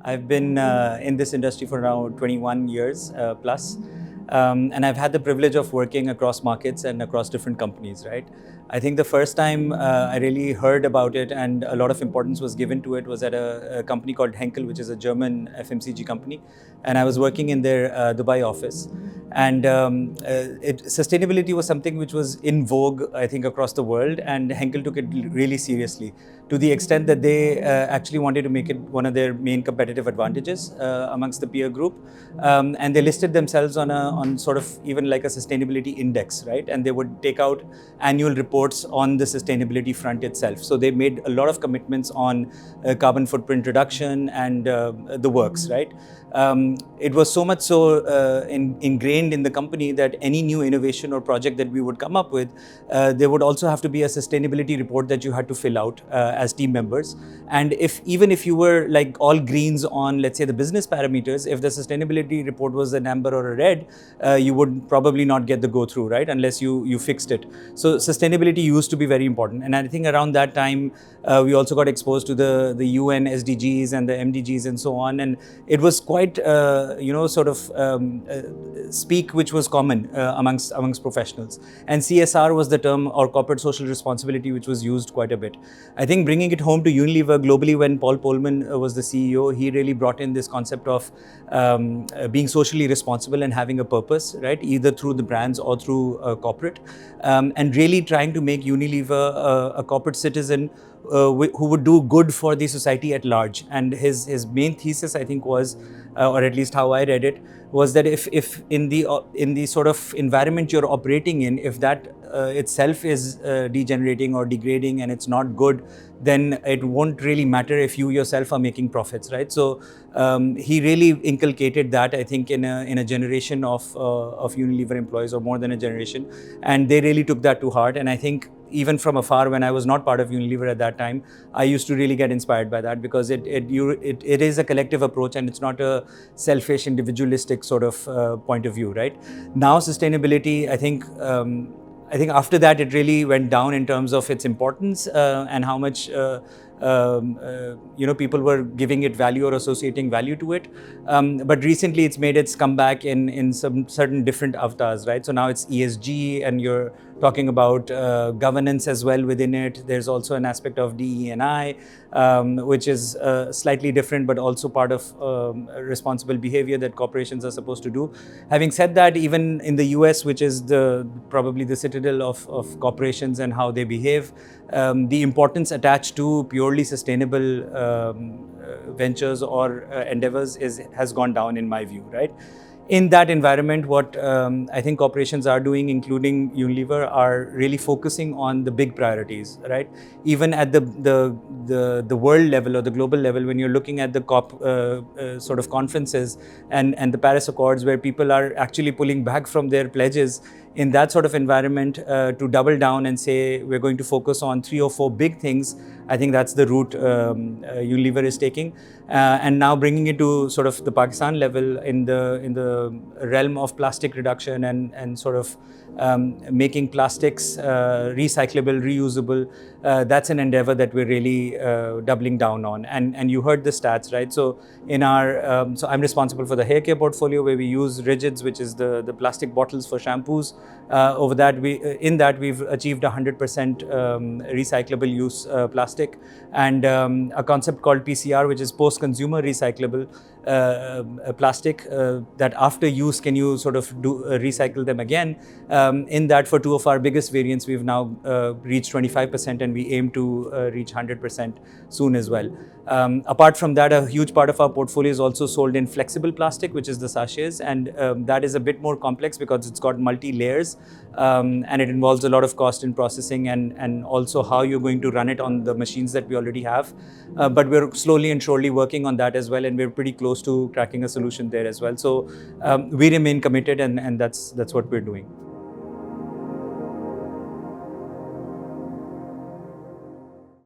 I've been in this industry for now 21 years plus. And I've had the privilege of working across markets and across different companies, right? I think the first time I really heard about it and a lot of importance was given to it was at a company called Henkel, which is a German FMCG company. And I was working in their Dubai office. And sustainability was something which was in vogue, I think, across the world. And Henkel took it really seriously to the extent that they actually wanted to make it one of their main competitive advantages amongst the peer group. And they listed themselves on sort of even like a sustainability index, right? And they would take out annual reports on the sustainability front itself. So they made a lot of commitments on carbon footprint reduction and the works, right? It was so much so ingrained in the company that any new innovation or project that we would come up with, there would also have to be a sustainability report that you had to fill out as team members. And even if you were like all greens on, let's say, the business parameters, if the sustainability report was an amber or a red, you would probably not get the go through, right? Unless you fixed it. So sustainability used to be very important. And I think around that time, we also got exposed to the UN SDGs and the MDGs and so on. And it was quite, sort of speak which was common amongst professionals. And CSR was the term, or corporate social responsibility, which was used quite a bit. I think bringing it home to Unilever globally, when Paul Polman was the CEO, he really brought in this concept of being socially responsible and having a purpose, right? Either through the brands or through corporate, and really trying to make Unilever a corporate citizen who would do good for the society at large. And his main thesis, I think, was, or at least how I read it, was that if in the sort of environment you're operating in, if that itself is degenerating or degrading and it's not good, then it won't really matter if you yourself are making profits, right? So he really inculcated that, I think, in a generation of Unilever employees, or more than a generation, and they really took that to heart. And I think even from afar, when I was not part of Unilever at that time, I used to really get inspired by that, because it is a collective approach and it's not a selfish, individualistic sort of point of view, right? Now, sustainability, I think after that, it really went down in terms of its importance and how much people were giving it value or associating value to it. But recently, it's made its comeback in some certain different avatars, right? So now it's ESG, and you're talking about governance as well within it. There's also an aspect of DE&I, which is slightly different, but also part of responsible behavior that corporations are supposed to do. Having said that, even in the US, which is probably the citadel of corporations and how they behave, the importance attached to purely sustainable ventures or endeavors has gone down, in my view, right? In that environment, what I think corporations are doing, including Unilever, are really focusing on the big priorities, right? Even at the world level or the global level, when you're looking at the COP sort of conferences and the Paris Accords, where people are actually pulling back from their pledges, in that sort of environment, to double down and say we're going to focus on 3 or 4 big things, I think that's the route Unilever is taking. And now bringing it to sort of the Pakistan level in the realm of plastic reduction and sort of making plastics recyclable, reusable. That's an endeavor that we're really doubling down on. And you heard the stats, right? So in our so I'm responsible for the haircare portfolio, where we use rigids, which is the plastic bottles for shampoos. Over that, we've achieved 100% recyclable use plastic, and a concept called PCR, which is post-consumer recyclable plastic, that after use, can you sort of recycle them again? In that, for 2 of our biggest variants, we've now reached 25%, and we aim to reach 100% soon as well. Apart from that, a huge part of our portfolio is also sold in flexible plastic, which is the sachets, and that is a bit more complex because it's got multi-layers, and it involves a lot of cost in processing and also how you're going to run it on the machines that we already have. But we're slowly and surely working on that as well, and we're pretty close to cracking a solution there as well. So we remain committed, and that's what we're doing.